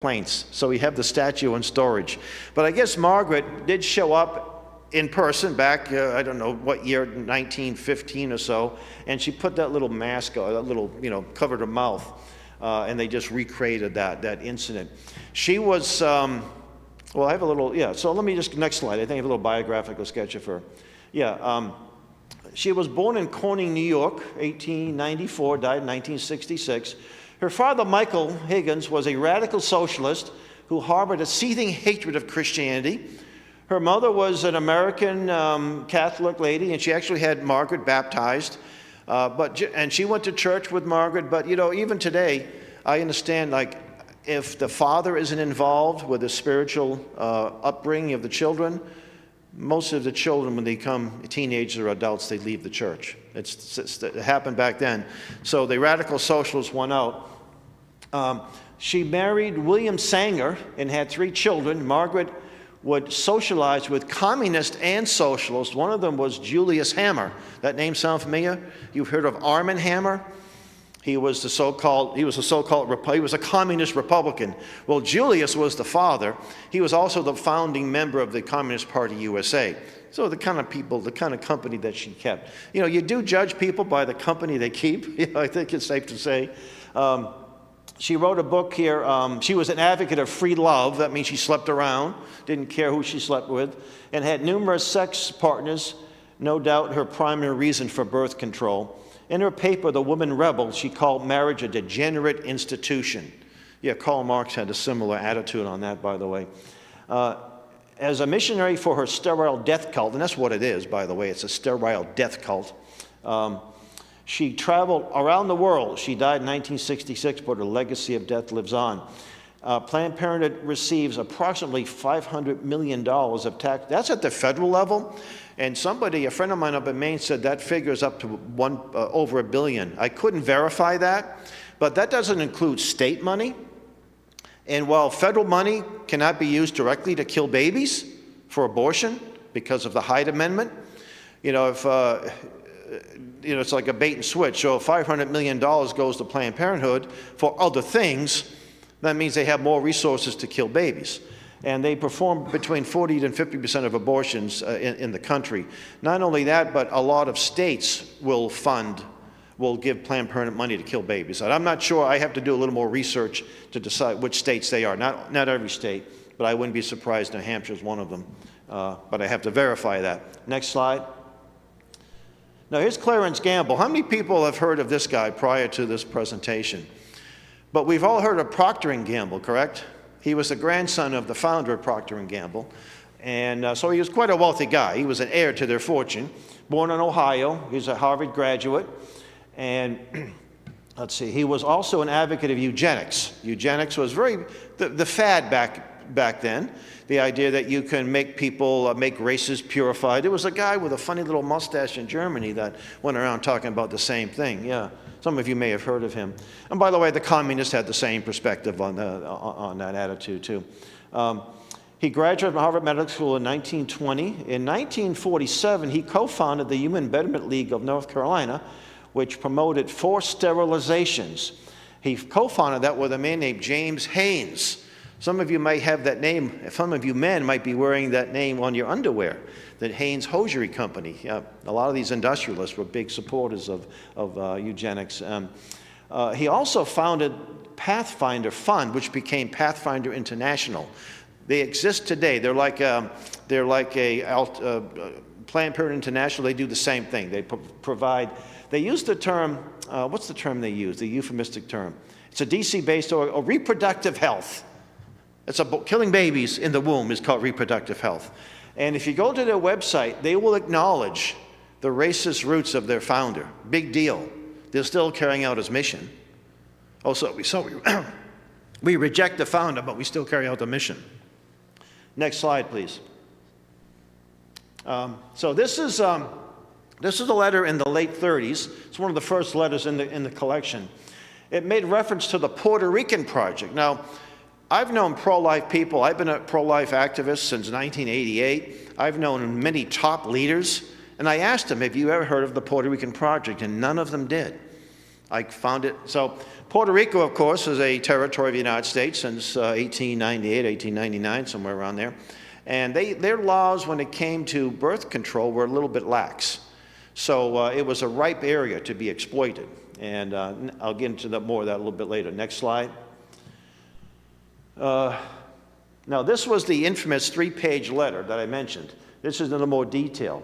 complaints. So we have the statue in storage. But I guess Margaret did show up in person back, I don't know what year, 1915 or so, and she put that little mask, that little, covered her mouth, and they just recreated that incident. She was, well, I have a little, so let me just, next slide, I think I have a little biographical sketch of her. She was born in Corning, New York, 1894, died in 1966. Her father, Michael Higgins, was a radical socialist who harbored a seething hatred of Christianity. Her mother was an American Catholic lady, and she actually had Margaret baptized. And she went to church with Margaret, but even today, I understand, like, if the father isn't involved with the spiritual upbringing of the children, most of the children, when they become teenagers or adults, they leave the church. It happened back then. So the radical socialists won out. She married William Sanger and had 3 children. Margaret would socialize with communists and socialists. One of them was Julius Hammer. That name sound familiar? You've heard of Armand Hammer? He was a communist Republican. Well, Julius was the father. He was also the founding member of the Communist Party USA. So the kind of people, the kind of company that she kept. You do judge people by the company they keep. I think it's safe to say. She wrote a book here. She was an advocate of free love. That means she slept around, didn't care who she slept with, and had numerous sex partners, no doubt her primary reason for birth control. In her paper, The Woman Rebel, she called marriage a degenerate institution. Karl Marx had a similar attitude on that, by the way. As a missionary for her sterile death cult, and that's what it is, by the way, it's a sterile death cult, she traveled around the world. She died in 1966, but her legacy of death lives on. Planned Parenthood receives approximately $500 million of tax. That's at the federal level. And a friend of mine up in Maine, said that figure is up to over $1 billion. I couldn't verify that, but that doesn't include state money. And while federal money cannot be used directly to kill babies for abortion because of the Hyde Amendment, it's like a bait and switch. So if $500 million goes to Planned Parenthood for other things, that means they have more resources to kill babies. And they perform between 40 and 50% of abortions in the country. Not only that, but a lot of states will give Planned Parenthood money to kill babies. And I'm not sure, I have to do a little more research to decide which states they are. Not every state, but I wouldn't be surprised New Hampshire is one of them. But I have to verify that. Next slide. Now here's Clarence Gamble. How many people have heard of this guy prior to this presentation? But we've all heard of Procter & Gamble, correct? He was the grandson of the founder of Procter & Gamble, and so he was quite a wealthy guy. He was an heir to their fortune. Born in Ohio, he's a Harvard graduate, and let's see, he was also an advocate of eugenics. Eugenics was the fad back then, the idea that you can make people, make races purified. There was a guy with a funny little mustache in Germany that went around talking about the same thing, Some of you may have heard of him. And by the way, the communists had the same perspective on that attitude too. He graduated from Harvard Medical School in 1920. In 1947, he co-founded the Human Betterment League of North Carolina, which promoted forced sterilizations. He co-founded that with a man named James Haynes. Some of you might have that name. Some of you men might be wearing that name on your underwear. The Haynes Hosiery Company. A lot of these industrialists were big supporters of eugenics. He also founded Pathfinder Fund, which became Pathfinder International. They exist today. They're like a Planned Parenthood International. They do the same thing. They provide. They use the term. What's the term they use? The euphemistic term. It's a DC-based or reproductive health. It's killing babies in the womb is called reproductive health. And if you go to their website, they will acknowledge the racist roots of their founder. Big deal. They're still carrying out his mission. We reject the founder, but we still carry out the mission. Next slide, please. So this is a letter in the late 30s. It's one of the first letters in the collection. It made reference to the Puerto Rican Project. Now, I've known pro-life people. I've been a pro-life activist since 1988. I've known many top leaders, and I asked them, have you ever heard of the Puerto Rican Project? And none of them did. I found it. So Puerto Rico, of course, is a territory of the United States since 1898, 1899, somewhere around there. And their laws when it came to birth control were a little bit lax. So it was a ripe area to be exploited. And I'll get into more of that a little bit later. Next slide. Now, this was the infamous 3-page letter that I mentioned. This is in a little more detail.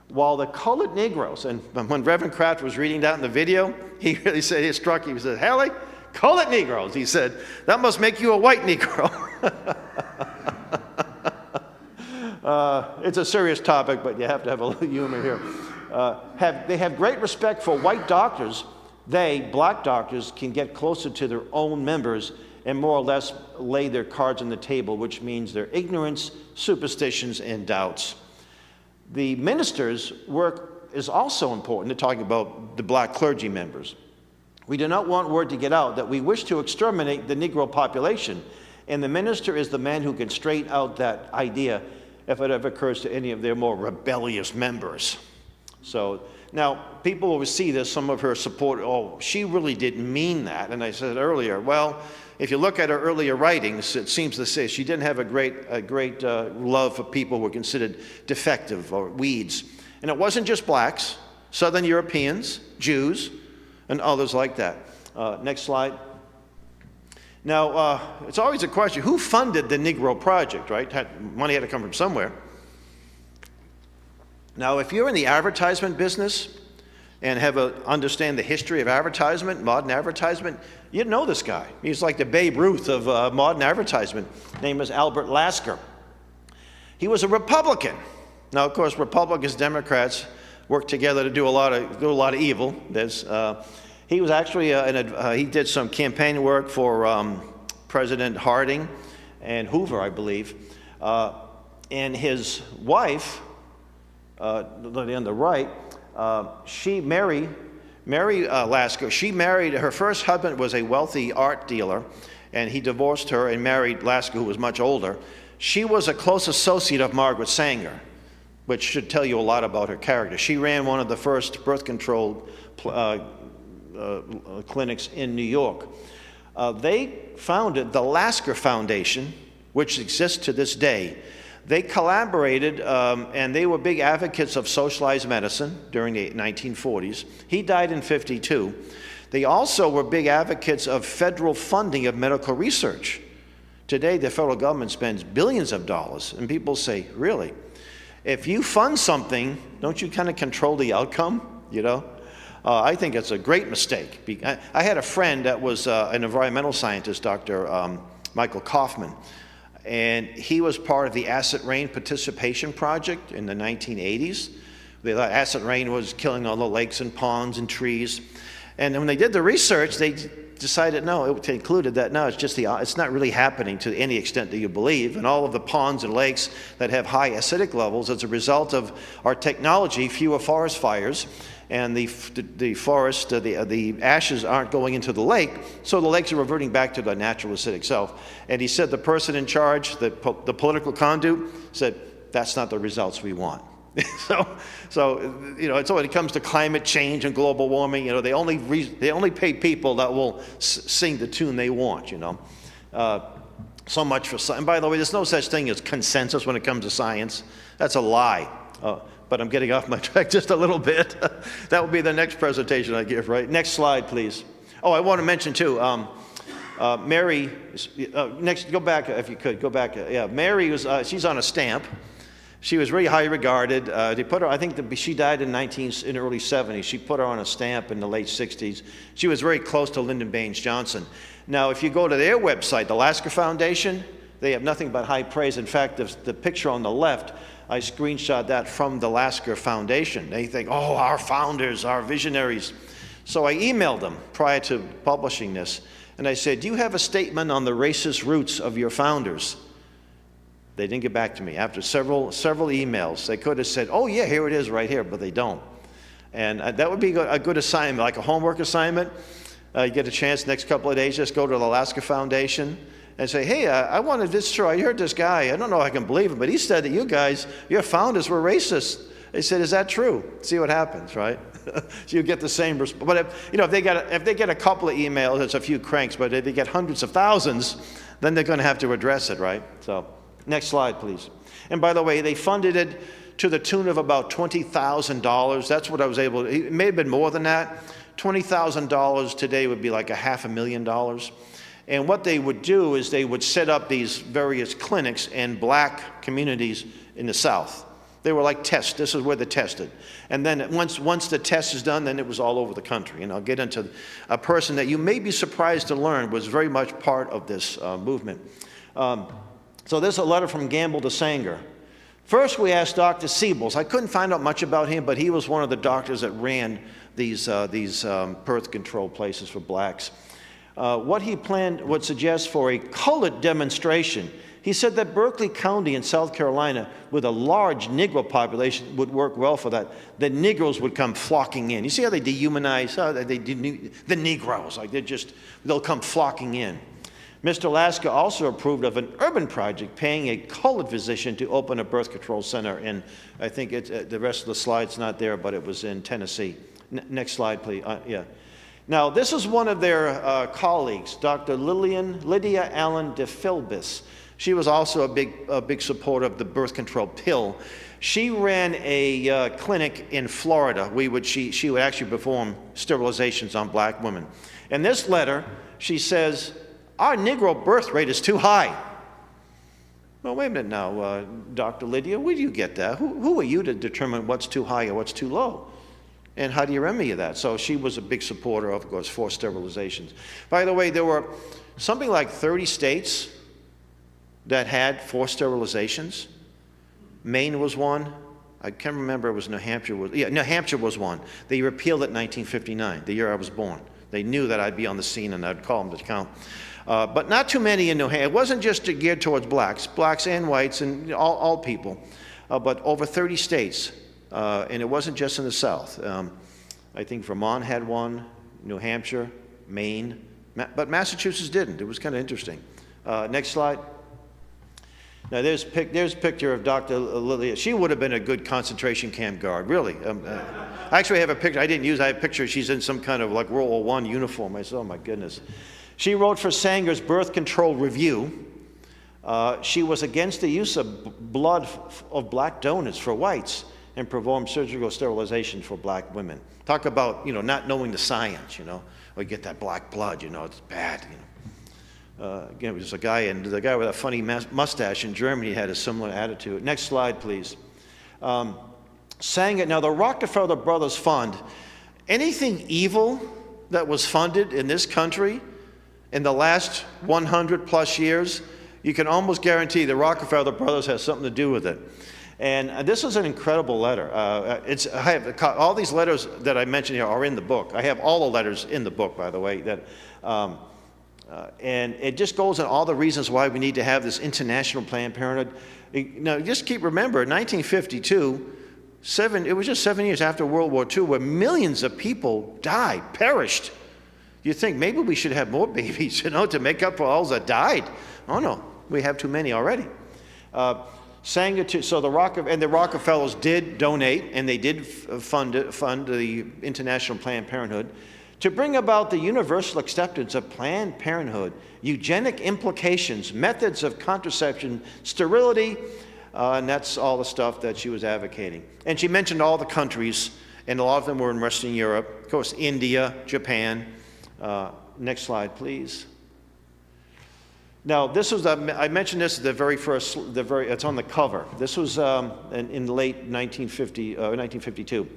While the colored Negroes, and when Reverend Kraft was reading that in the video, he really said, it struck him. He said, Hallie, colored Negroes. He said, that must make you a white Negro. It's a serious topic, but you have to have a little humor here. They have great respect for white doctors. They, black doctors, can get closer to their own members and more or less lay their cards on the table, which means their ignorance, superstitions, and doubts. The minister's work is also important to talking about the black clergy members. We do not want word to get out that we wish to exterminate the Negro population, and the minister is the man who can straighten out that idea if it ever occurs to any of their more rebellious members. So now people will see this, some of her support, oh, she really didn't mean that. And I said earlier, well, if you look at her earlier writings, it seems to say she didn't have a great love for people who were considered defective or weeds. And it wasn't just blacks, Southern Europeans, Jews, and others like that. Next slide. Now, it's always a question, who funded the Negro Project, right? Money had to come from somewhere. Now, if you're in the advertisement business and understand the history of advertisement, modern advertisement, you'd know this guy. He's like the Babe Ruth of modern advertisement. His name is Albert Lasker. He was a Republican. Now, of course, Republicans, Democrats work together to do a lot of evil. He was actually he did some campaign work for President Harding and Hoover, I believe. And his wife, on the right, Mary Lasker, she married, her first husband was a wealthy art dealer, and he divorced her and married Lasker, who was much older. She was a close associate of Margaret Sanger, which should tell you a lot about her character. She ran one of the first birth control clinics in New York. They founded the Lasker Foundation, which exists to this day. They collaborated, and they were big advocates of socialized medicine during the 1940s. He died in '52. They also were big advocates of federal funding of medical research. Today, the federal government spends billions of dollars, and people say, really? If you fund something, don't you kind of control the outcome, you know? I think it's a great mistake. I had a friend that was an environmental scientist, Dr. Michael Kaufman, and he was part of the acid rain participation project in the 1980s. They thought acid rain was killing all the lakes and ponds and trees. And when they did the research, they decided, no, it concluded that, no, it's not really happening to any extent that you believe. And all of the ponds and lakes that have high acidic levels, as a result of our technology, fewer forest fires, and the forest, the ashes aren't going into the lake, so the lakes are reverting back to their natural acidic self. And he said the person in charge, the political conduit, said, that's not the results we want. So you know, when it comes to climate change and global warming, you know, they only pay people that will sing the tune they want, you know. So much for science. And by the way, there's no such thing as consensus when it comes to science. That's a lie. But I'm getting off my track just a little bit. That will be the next presentation I give, right? Next slide, please. Oh, I want to mention too, Mary, next, go back if you could, go back. Yeah, Mary was, she's on a stamp. She was very highly regarded. They put her, I think she died in the early 70s. She put her on a stamp in the late 60s. She was very close to Lyndon Baines Johnson. Now, if you go to their website, the Lasker Foundation, they have nothing but high praise. In fact, the picture on the left, I screenshot that from the Lasker Foundation. They think, oh, our founders, our visionaries. So I emailed them prior to publishing this, and I said, do you have a statement on the racist roots of your founders? They didn't get back to me. After several emails, they could have said, oh yeah, here it is right here, but they don't. And that would be a good assignment, like a homework assignment. You get a chance next couple of days, just go to the Lasker Foundation and say, hey, I wanted this story. I heard this guy, I don't know if I can believe him, but he said that you guys, your founders were racist. They said, is that true? See what happens, right? So you get the same response. But if they get a couple of emails, it's a few cranks. But if they get hundreds of thousands, then they're going to have to address it, right? So next slide, please. And by the way, they funded it to the tune of about $20,000. That's what I was able to, it may have been more than that. $20,000 today would be like $500,000. And what they would do is they would set up these various clinics in black communities in the South. They were like tests. This is where they tested. And then once the test is done, then it was all over the country. And I'll get into a person that you may be surprised to learn was very much part of this movement. So there's a letter from Gamble to Sanger. First, we asked Dr. Siebels. I couldn't find out much about him, but he was one of the doctors that ran these birth control places for blacks. What he planned would suggest for a colored demonstration. He said that Berkeley County in South Carolina, with a large Negro population, would work well for that. The Negroes would come flocking in. You see how they dehumanize the Negroes? Like they'll come flocking in. Mr. Lasker also approved of an urban project paying a colored physician to open a birth control center in, I think the rest of the slide's not there, but it was in Tennessee. Next slide, please. Yeah. Now, this is one of their colleagues, Dr. Lydia Allen de Philbis. She was also a big supporter of the birth control pill. She ran a clinic in Florida. She would actually perform sterilizations on black women. In this letter, she says, our Negro birth rate is too high. Well, wait a minute now, Dr. Lydia, where do you get that? Who are you to determine what's too high or what's too low? And how do you remedy that? So she was a big supporter of course, forced sterilizations. By the way, there were something like 30 states that had forced sterilizations. Maine was one. I can't remember, it was New Hampshire. New Hampshire was one. They repealed it in 1959, the year I was born. They knew that I'd be on the scene and I'd call them to count. But not too many in New Hampshire. It wasn't just geared towards blacks and whites and all people, but over 30 states. And it wasn't just in the South. I think Vermont had one, New Hampshire, Maine, but Massachusetts didn't. It was kind of interesting. Next slide. Now there's a picture of Dr. Lilia. She would have been a good concentration camp guard, really. I actually have a picture. I didn't use. I have a picture. She's in some kind of like World War I uniform. I said, oh my goodness. She wrote for Sanger's Birth Control Review. She was against the use of blood of black donors for whites and performed surgical sterilization for black women. Talk about not knowing the science. Or get that black blood. It's bad. Again, it was the guy with a funny mustache in Germany had a similar attitude. Next slide, please. Sanger, now the Rockefeller Brothers Fund, anything evil that was funded in this country in the last 100 plus years, you can almost guarantee the Rockefeller Brothers has something to do with it. And this is an incredible letter. I have all these letters that I mentioned here are in the book. I have all the letters in the book, by the way, and it just goes on all the reasons why we need to have this international Planned Parenthood. Now, just remember, in 1952, it was just 7 years after World War II, where millions of people died, perished. You think maybe we should have more babies, to make up for all that died. Oh no, we have too many already. So the Rockefellers did donate, and they did fund the International Planned Parenthood to bring about the universal acceptance of Planned Parenthood, eugenic implications, methods of contraception, sterility, and that's all the stuff that she was advocating. And she mentioned all the countries, and a lot of them were in Western Europe. Of course, India, Japan. Next slide, please. Now, this was, I mentioned this at the very first, it's on the cover. This was in late 1952.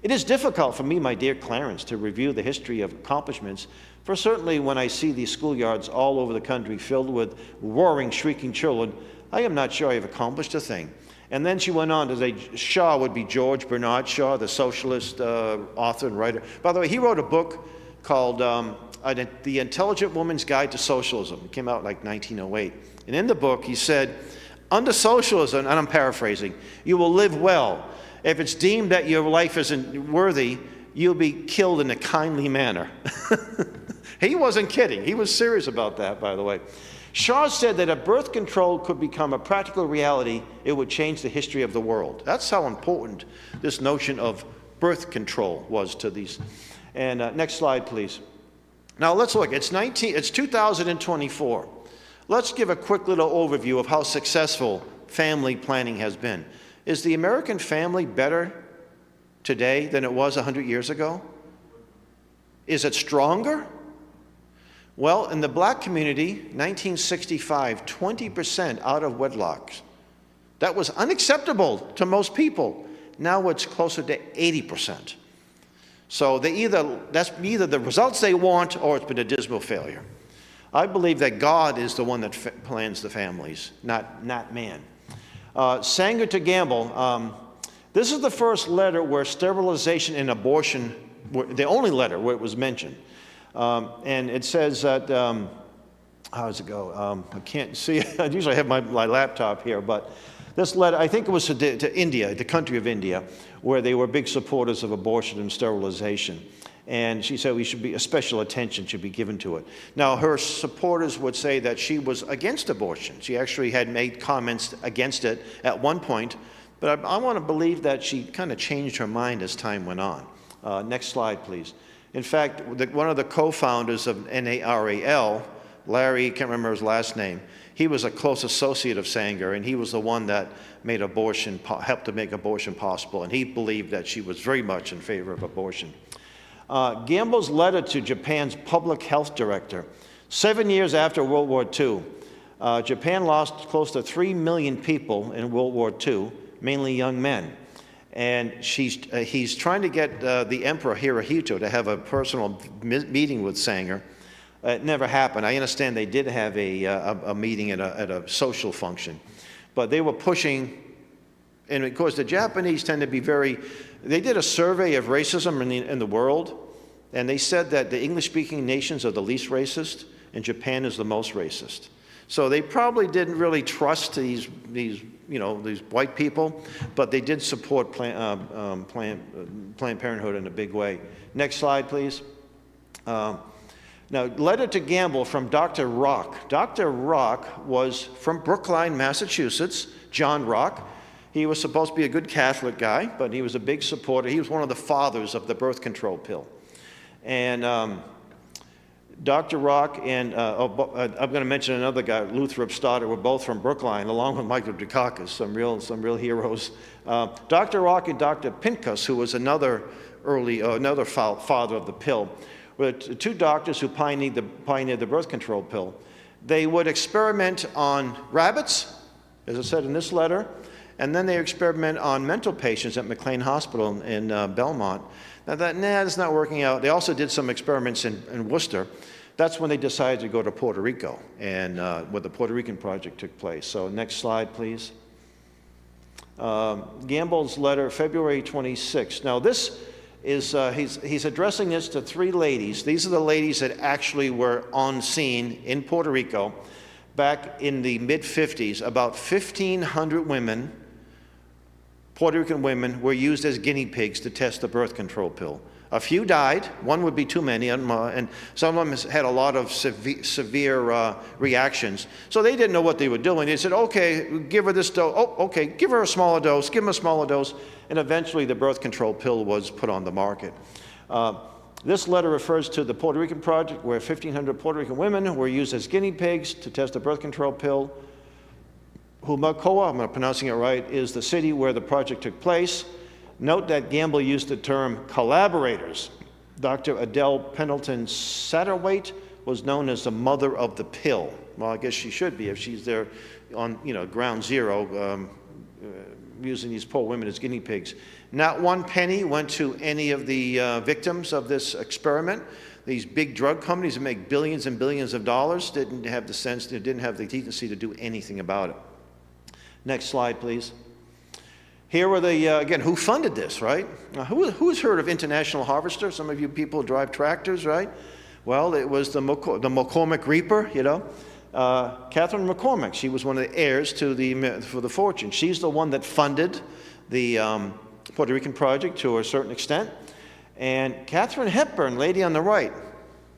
It is difficult for me, my dear Clarence, to review the history of accomplishments, for certainly when I see these schoolyards all over the country filled with roaring, shrieking children, I am not sure I have accomplished a thing. And then she went on to say Shaw would be George Bernard Shaw, the socialist author and writer. By the way, he wrote a book called The Intelligent Woman's Guide to Socialism. It came out like 1908. And in the book, he said, under socialism, and I'm paraphrasing, you will live well. If it's deemed that your life isn't worthy, you'll be killed in a kindly manner. He wasn't kidding. He was serious about that, by the way. Shaw said that if birth control could become a practical reality, it would change the history of the world. That's how important this notion of birth control was to these. And next slide, please. Now let's look. It's 2024. Let's give a quick little overview of how successful family planning has been. Is the American family better today than it was 100 years ago? Is it stronger? Well, in the black community, 1965, 20% out of wedlocks. That was unacceptable to most people. Now it's closer to 80%. So that's either the results they want or it's been a dismal failure. I believe that God is the one that plans the families, not man. Sanger to Gamble. This is the first letter where sterilization and abortion were the only letter where it was mentioned. And it says that, how does it go? I can't see it. Usually I have my laptop here, but this letter, I think it was to India, the country of India, where they were big supporters of abortion and sterilization. And she said special attention should be given to it. Now, her supporters would say that she was against abortion. She actually had made comments against it at one point, but I want to believe that she kind of changed her mind as time went on. Next slide, please. In fact, one of the co-founders of NARAL, Larry, can't remember his last name, he was a close associate of Sanger, and he was the one that made abortion, helped to make abortion possible, and he believed that she was very much in favor of abortion. Gamble's letter to Japan's public health director. 7 years after World War II, Japan lost close to 3 million people in World War II, mainly young men. And he's trying to get the Emperor Hirohito to have a personal meeting with Sanger. It never happened. I understand they did have a meeting at a social function. But they were pushing, and of course the Japanese tend to be they did a survey of racism in the world, and they said that the English-speaking nations are the least racist, and Japan is the most racist. So they probably didn't really trust these white people, but they did support Planned Parenthood in a big way. Next slide, please. Now, letter to Gamble from Dr. Rock. Dr. Rock was from Brookline, Massachusetts, John Rock. He was supposed to be a good Catholic guy, but he was a big supporter. He was one of the fathers of the birth control pill. And Dr. Rock and, I'm going to mention another guy, Luther Stoddard, were both from Brookline, along with Michael Dukakis, some real heroes. Dr. Rock and Dr. Pincus, who was another father of the pill, were two doctors who pioneered the birth control pill. They would experiment on rabbits, as I said in this letter, and then they experiment on mental patients at McLean Hospital in Belmont. Now that's not working out. They also did some experiments in Worcester. That's when they decided to go to Puerto Rico, and where the Puerto Rican project took place. So next slide, please. Gamble's letter, February 26th. Now this is, he's addressing this to 3 ladies. These are the ladies that actually were on scene in Puerto Rico back in the mid-50s. About 1,500 women, Puerto Rican women, were used as guinea pigs to test the birth control pill. A few died. One would be too many, and some of them had a lot of severe reactions. So they didn't know what they were doing. They said, okay, give her this dose. Oh, okay, give her a smaller dose. Give them a smaller dose. And eventually the birth control pill was put on the market. This letter refers to the Puerto Rican project, where 1,500 Puerto Rican women were used as guinea pigs to test the birth control pill. Humacao, I'm pronouncing it right, is the city where the project took place. Note that Gamble used the term collaborators. Dr. Adele Pendleton Satterwhite was known as the mother of the pill. Well, I guess she should be if she's there on ground zero, using these poor women as guinea pigs. Not one penny went to any of the victims of this experiment. These big drug companies that make billions and billions of dollars didn't have the sense, they didn't have the decency to do anything about it. Next slide, please. Here were again, who funded this, right? Now, who's heard of International Harvester? Some of you people drive tractors, right? Well, it was the McCormick Reaper, Catherine McCormick. She was one of the heirs to for the fortune. She's the one that funded the Puerto Rican project to a certain extent. And Katharine Hepburn, lady on the right,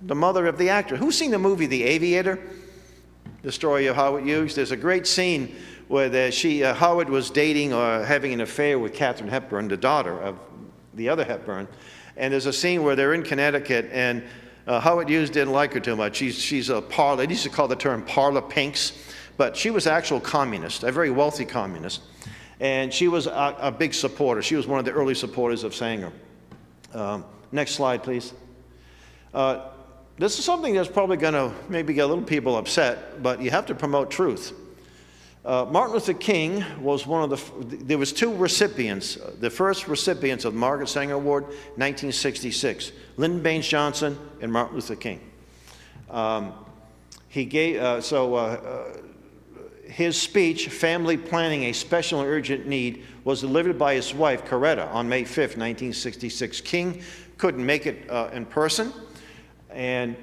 the mother of the actor. Who's seen the movie The Aviator? The story of Howard Hughes. There's a great scene where Howard was dating or having an affair with Katharine Hepburn, the daughter of the other Hepburn. And there's a scene where they're in Connecticut, and Howard Hughes didn't like her too much. She's a parlor. They used to call the term parlor pinks, but she was an actual communist, a very wealthy communist. And she was a big supporter. She was one of the early supporters of Sanger. Next slide, please. This is something that's probably going to maybe get a little people upset, but you have to promote truth. Martin Luther King was one of there was two recipients, the first recipients of the Margaret Sanger Award, 1966, Lyndon Baines Johnson and Martin Luther King. He gave, his speech, Family Planning, a Special and Urgent Need, was delivered by his wife, Coretta, on May 5th, 1966. King couldn't make it in person, and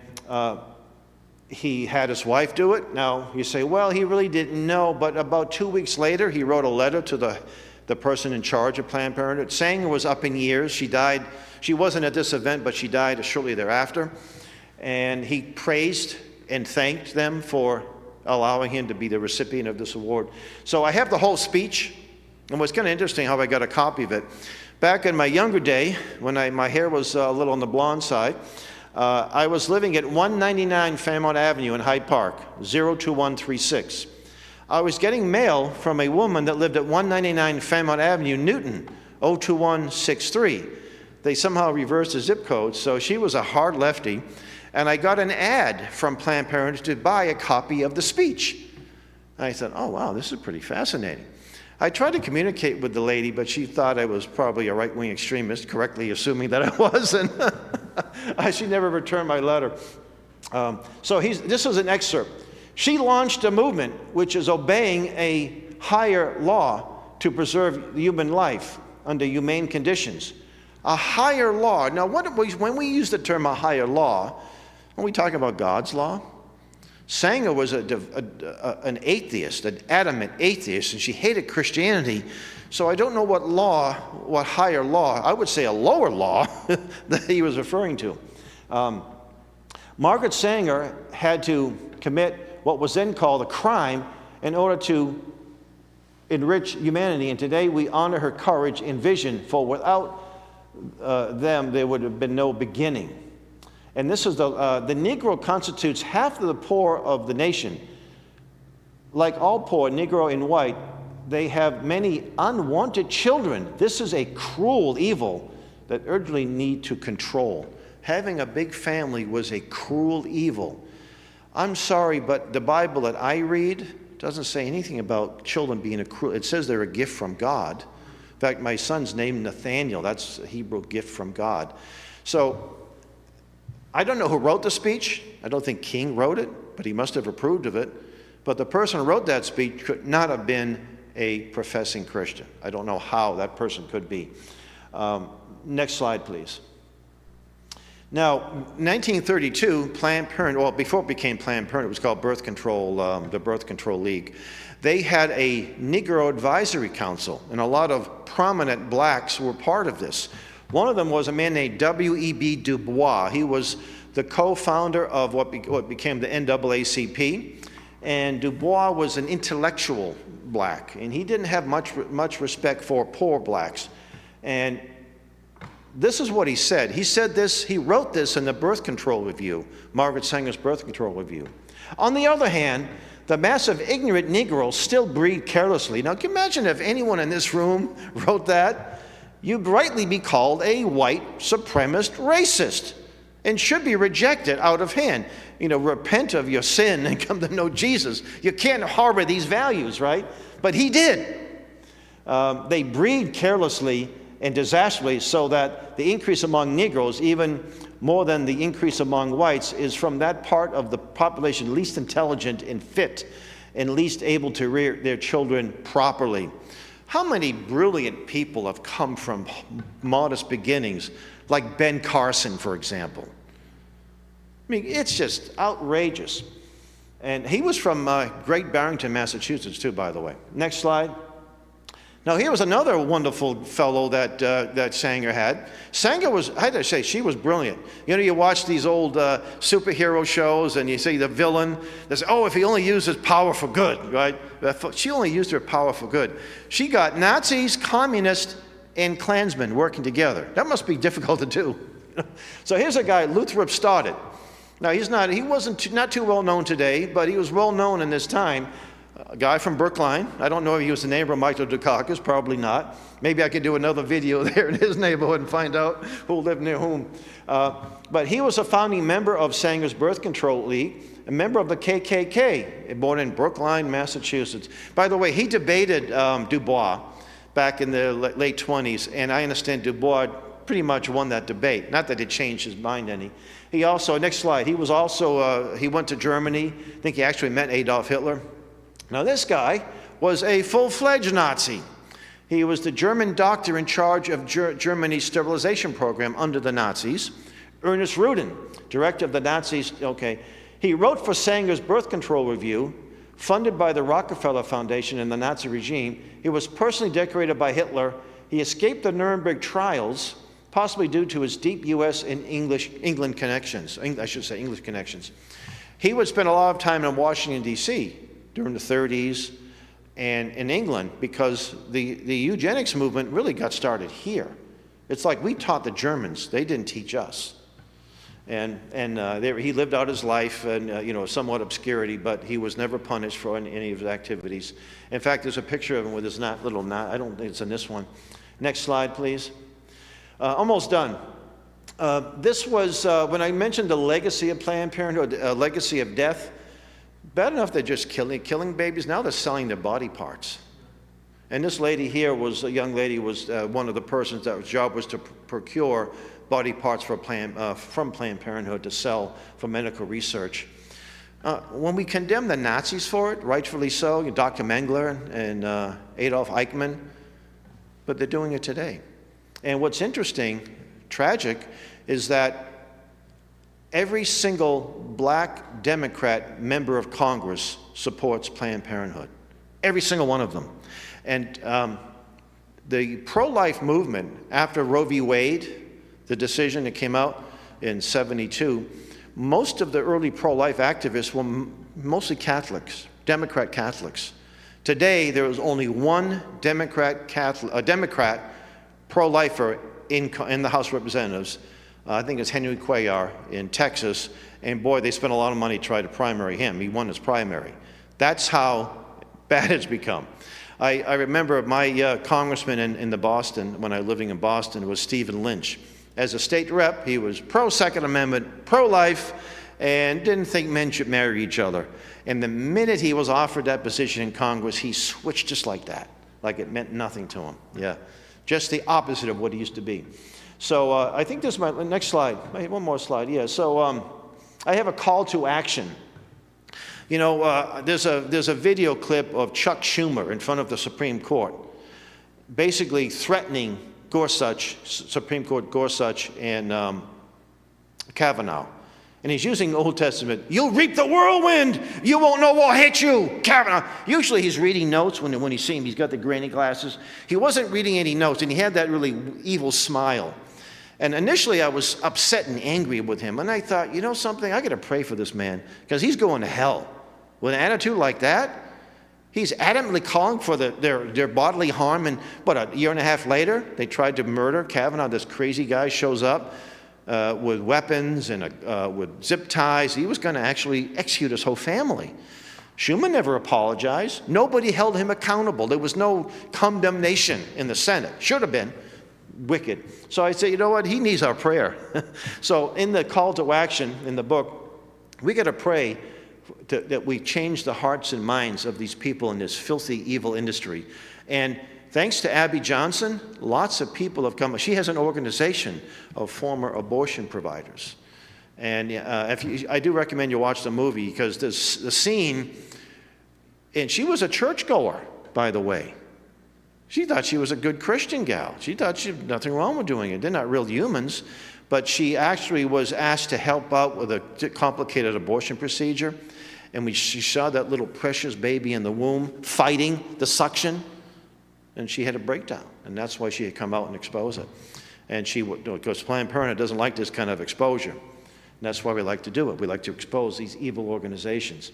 he had his wife do it. Now, you say, well, he really didn't know, but about 2 weeks later, he wrote a letter to the person in charge of Planned Parenthood. Sanger was up in years. She died. She wasn't at this event, but she died shortly thereafter. And he praised and thanked them for allowing him to be the recipient of this award. So I have the whole speech, and what's kind of interesting how I got a copy of it. Back in my younger day, when my hair was a little on the blonde side, I was living at 199 Fairmount Avenue in Hyde Park, 02136. I was getting mail from a woman that lived at 199 Fairmount Avenue, Newton, 02163. They somehow reversed the zip code, so she was a hard lefty. And I got an ad from Planned Parenthood to buy a copy of the speech. And I thought, oh, wow, this is pretty fascinating. I tried to communicate with the lady, but she thought I was probably a right-wing extremist, correctly assuming that I was, and she never returned my letter. This is an excerpt. She launched a movement which is obeying a higher law to preserve human life under humane conditions. A higher law. Now, when we use the term a higher law, are we talking about God's law? Sanger was an atheist, an adamant atheist, and she hated Christianity. So I don't know what higher law, I would say a lower law that he was referring to. Margaret Sanger had to commit what was then called a crime in order to enrich humanity. And today we honor her courage and vision, for without them there would have been no beginning. And this is the Negro constitutes half of the poor of the nation. Like all poor, Negro and white, they have many unwanted children. This is a cruel evil that urgently need to control. Having a big family was a cruel evil. I'm sorry, but the Bible that I read doesn't say anything about children being a cruel. It says they're a gift from God. In fact, my son's named Nathaniel. That's a Hebrew gift from God. So I don't know who wrote the speech. I don't think King wrote it, but he must have approved of it. But the person who wrote that speech could not have been a professing Christian. I don't know how that person could be. Next slide, please. Now, 1932, Planned Parenthood, well, before it became Planned Parenthood, it was called Birth Control, the Birth Control League. They had a Negro Advisory Council, and a lot of prominent blacks were part of this. One of them was a man named W.E.B. Du Bois. He was the co-founder of what became the NAACP, and Du Bois was an intellectual black, and he didn't have much respect for poor blacks. And this is what he said. He wrote this in the Birth Control Review, Margaret Sanger's Birth Control Review. On the other hand, the mass of ignorant Negroes still breed carelessly. Now, can you imagine if anyone in this room wrote that? You'd rightly be called a white supremacist racist and should be rejected out of hand. You know, repent of your sin and come to know Jesus. You can't harbor these values, right? But he did. They breed carelessly and disastrously, so that the increase among Negroes, even more than the increase among whites, is from that part of the population least intelligent and fit and least able to rear their children properly. How many brilliant people have come from modest beginnings, like Ben Carson, for example? I mean, it's just outrageous. And he was from Great Barrington, Massachusetts, too, by the way. Next slide. Now, here was another wonderful fellow that Sanger had. Sanger was, I had to say, she was brilliant. You know, you watch these old superhero shows and you see the villain. They say, oh, if he only used his power for good, right? She only used her power for good. She got Nazis, communists, and Klansmen working together. That must be difficult to do. So here's a guy Luther started. Now he wasn't not too well known today, but he was well known in this time. A guy from Brookline. I don't know if he was the neighbor of Michael Dukakis, probably not. Maybe I could do another video there in his neighborhood and find out who lived near whom. But he was a founding member of Sanger's Birth Control League, a member of the KKK, born in Brookline, Massachusetts. By the way, he debated Du Bois back in the late 20s, and I understand Du Bois pretty much won that debate. Not that it changed his mind any. He also, next slide, he was also, he went to Germany. I think he actually met Adolf Hitler. Now this guy was a full-fledged Nazi. He was the German doctor in charge of Germany's sterilization program under the Nazis. Ernest Rudin, director of the Nazis, okay. He wrote for Sanger's Birth Control Review, funded by the Rockefeller Foundation and the Nazi regime. He was personally decorated by Hitler. He escaped the Nuremberg trials, possibly due to his deep U.S. and England connections, I should say English connections. He would spend a lot of time in Washington, D.C. during the 30s and in England, because the eugenics movement really got started here. It's like we taught the Germans, they didn't teach us. And he lived out his life in somewhat obscurity, but he was never punished for any of his activities. In fact, there's a picture of him with his little knot. I don't think it's in this one. Next slide, please. Almost done. This was, when I mentioned the legacy of Planned Parenthood, a legacy of death, bad enough they're just killing babies, now they're selling their body parts. And this lady here was, a young lady, was one of the persons that was job was to procure body parts for from Planned Parenthood to sell for medical research. When we condemn the Nazis for it, rightfully so, Dr. Mengele and Adolf Eichmann, but they're doing it today. And what's interesting, tragic, is that every single black Democrat member of Congress supports Planned Parenthood. Every single one of them. And the pro-life movement, after Roe v. Wade, the decision that came out in '72, most of the early pro-life activists were mostly Catholics, Democrat Catholics. Today, there is only one Democrat pro-lifer in the House of Representatives. I think it's Henry Cuellar in Texas, and boy, they spent a lot of money to try to primary him. He won his primary. That's how bad it's become. I remember my congressman in Boston, when I was living in Boston, was Stephen Lynch. As a state rep, he was pro-Second Amendment, pro-life, and didn't think men should marry each other. And the minute he was offered that position in Congress, he switched just like that, like it meant nothing to him. Yeah, just the opposite of what he used to be. So I think this is my next slide. One more slide, yeah. So I have a call to action. You know, there's a video clip of Chuck Schumer in front of the Supreme Court, basically threatening Gorsuch, Supreme Court Gorsuch and Kavanaugh. And he's using the Old Testament. You'll reap the whirlwind. You won't know what hit you, Kavanaugh. Usually he's reading notes when you see him. He's got the granny glasses. He wasn't reading any notes, and he had that really evil smile. And initially I was upset and angry with him. And I thought, you know something? I got to pray for this man, because he's going to hell. With an attitude like that, he's adamantly calling for their bodily harm. And what, a year and a half later, they tried to murder Kavanaugh. This crazy guy shows up with weapons and with zip ties. He was going to actually execute his whole family. Schumer never apologized. Nobody held him accountable. There was no condemnation in the Senate. Should have been. Wicked. So I say, you know what? He needs our prayer. So in the call to action in the book, we got to pray that we change the hearts and minds of these people in this filthy, evil industry. And thanks to Abby Johnson, lots of people have come. She has an organization of former abortion providers. And I do recommend you watch the movie, because the scene, and she was a churchgoer, by the way. She thought she was a good Christian gal. She thought she had nothing wrong with doing it. They're not real humans. But she actually was asked to help out with a complicated abortion procedure. And she saw that little precious baby in the womb fighting the suction. And she had a breakdown. And that's why she had come out and expose it. And because Planned Parenthood doesn't like this kind of exposure. And that's why we like to do it. We like to expose these evil organizations.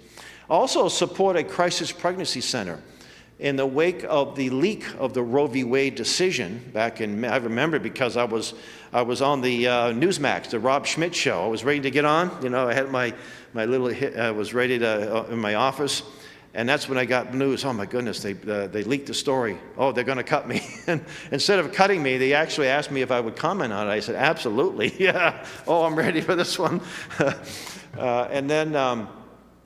Also support a crisis pregnancy center. in the wake of the leak of the Roe v. Wade decision back in, I remember because I was on the Newsmax, the Rob Schmidt show. I was ready to get on. You know, I had my little hit, I was ready to, in my office. And that's when I got news. Oh my goodness, they leaked the story. Oh, they're going to cut me. And instead of cutting me, they actually asked me if I would comment on it. I said, absolutely, yeah. Oh, I'm ready for this one. And then,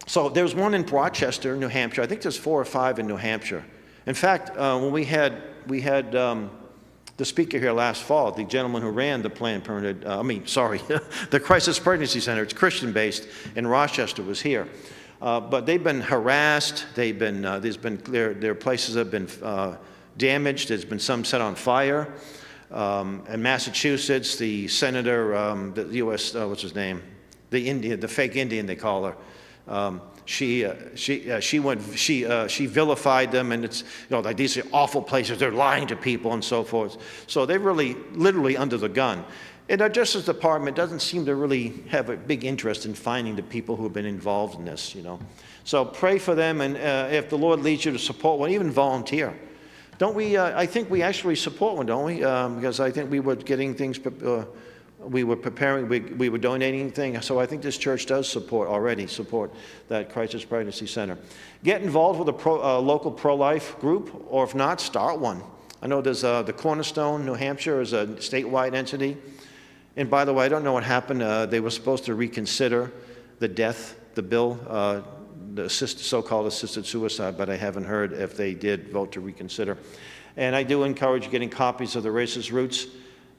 so there's one in Rochester, New Hampshire. I think there's 4 or 5 in New Hampshire. In fact, when we had the speaker here last fall, the gentleman who ran the Planned Parenthood, the Crisis Pregnancy Center, it's Christian-based, in Rochester, was here. But they've been harassed. They've been, their places have been damaged. There's been some set on fire. In Massachusetts, the senator, the U.S., what's his name? The fake Indian, they call her. She vilified them, and it's, like these are awful places. They're lying to people and so forth. So they're really, literally under the gun. And our Justice Department doesn't seem to really have a big interest in finding the people who have been involved in this, So pray for them, and if the Lord leads you to support one, even volunteer. Don't we, I think we actually support one, don't we? Because I think we were getting things, we were preparing, we were donating things. So I think this church does already support that Crisis Pregnancy Center. Get involved with a local pro-life group, or if not, start one. I know there's the Cornerstone, New Hampshire, is a statewide entity. And by the way, I don't know what happened. They were supposed to reconsider the bill, the so-called assisted suicide, but I haven't heard if they did vote to reconsider. And I do encourage getting copies of the Racist Roots.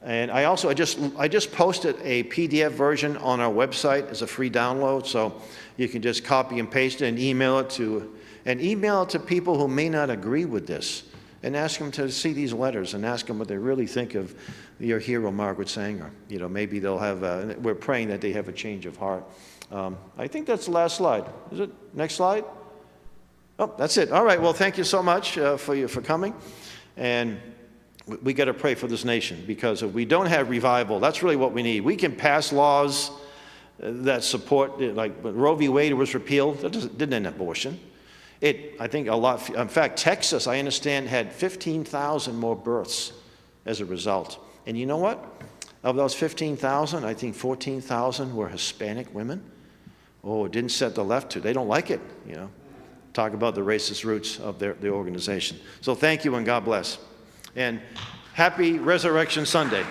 And I just posted a PDF version on our website as a free download, so you can just copy and paste it and email it to people who may not agree with this. And ask them to see these letters and ask them what they really think of your hero, Margaret Sanger. Maybe they'll have, we're praying that they have a change of heart. I think that's the last slide. Is it? Next slide? Oh, that's it. All right, well, thank you so much for coming. And we got to pray for this nation, because if we don't have revival, that's really what we need. We can pass laws that support, like Roe v. Wade was repealed, that didn't end abortion. I think a lot, in fact, Texas, I understand, had 15,000 more births as a result. And you know what? Of those 15,000, I think 14,000 were Hispanic women. Oh, it didn't set the left to. They don't like it, Talk about the racist roots of the organization. So thank you, and God bless. And happy Resurrection Sunday.